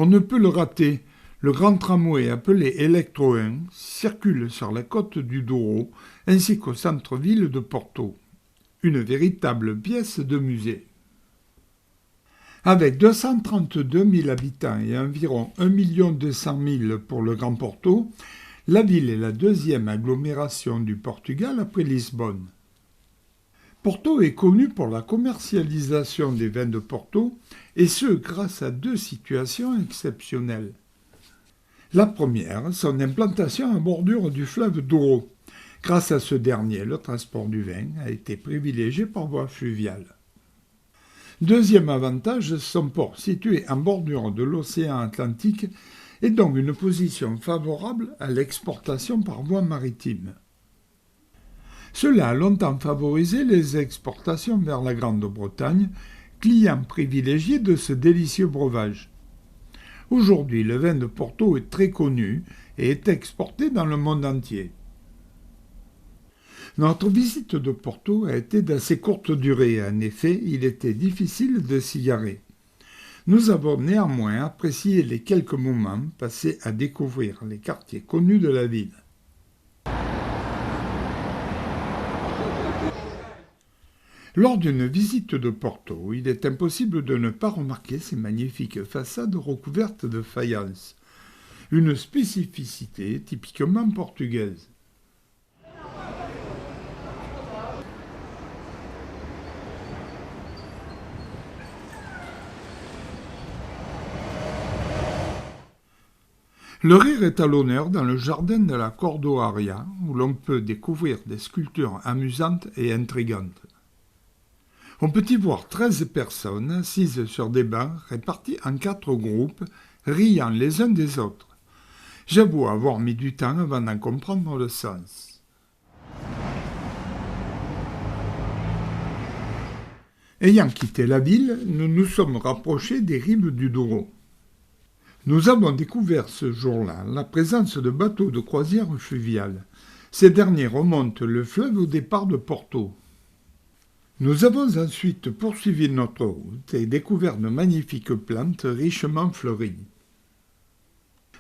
On ne peut le rater. Le grand tramway appelé Electro 1 circule sur la côte du Douro ainsi qu'au centre-ville de Porto. Une véritable pièce de musée. Avec 232 000 habitants et environ 1 200 000 pour le Grand Porto, la ville est la deuxième agglomération du Portugal après Lisbonne. Porto est connu pour la commercialisation des vins de Porto, et ce grâce à deux situations exceptionnelles. La première, son implantation à bordure du fleuve Douro. Grâce à ce dernier, le transport du vin a été privilégié par voie fluviale. Deuxième avantage, son port situé en bordure de l'océan Atlantique est donc une position favorable à l'exportation par voie maritime. Cela a longtemps favorisé les exportations vers la Grande-Bretagne, client privilégié de ce délicieux breuvage. Aujourd'hui, le vin de Porto est très connu et est exporté dans le monde entier. Notre visite de Porto a été d'assez courte durée. En effet, il était difficile de s'y garer. Nous avons néanmoins apprécié les quelques moments passés à découvrir les quartiers connus de la ville. Lors d'une visite de Porto, il est impossible de ne pas remarquer ces magnifiques façades recouvertes de faïence, une spécificité typiquement portugaise. Le rire est à l'honneur dans le jardin de la Cordoaria, où l'on peut découvrir des sculptures amusantes et intrigantes. On peut y voir 13 personnes assises sur des bancs répartis en 4 groupes, riant les uns des autres. J'avoue avoir mis du temps avant d'en comprendre le sens. Ayant quitté la ville, nous nous sommes rapprochés des rives du Douro. Nous avons découvert ce jour-là la présence de bateaux de croisière fluviale. Ces derniers remontent le fleuve au départ de Porto. Nous avons ensuite poursuivi notre route et découvert de magnifiques plantes richement fleuries.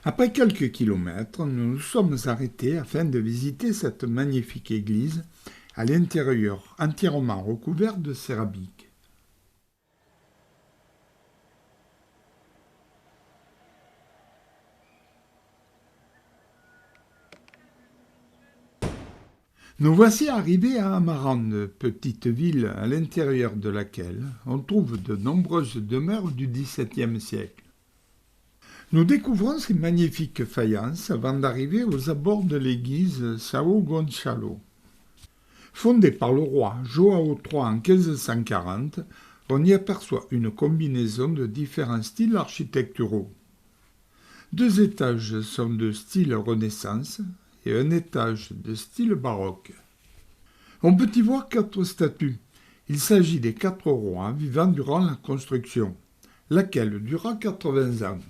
Après quelques kilomètres, nous nous sommes arrêtés afin de visiter cette magnifique église, à l'intérieur entièrement recouverte de céramique. Nous voici arrivés à Amarante, petite ville à l'intérieur de laquelle on trouve de nombreuses demeures du XVIIe siècle. Nous découvrons ces magnifiques faïences avant d'arriver aux abords de l'église São Gonçalo. Fondée par le roi João III en 1540, on y aperçoit une combinaison de différents styles architecturaux. 2 étages sont de style Renaissance et un étage de style baroque. On peut y voir 4 statues. Il s'agit des 4 rois vivant durant la construction, laquelle dura 80 ans.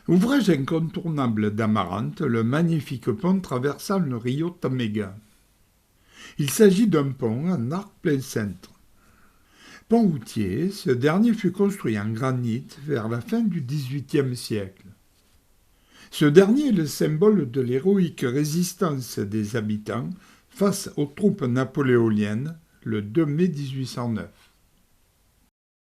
Ouvrage incontournable d'Amarante, le magnifique pont traversant le Rio Tamega. Il s'agit d'un pont en arc plein cintre. Pont routier, ce dernier fut construit en granit vers la fin du XVIIIe siècle. Ce dernier est le symbole de l'héroïque résistance des habitants face aux troupes napoléoniennes le 2 mai 1809.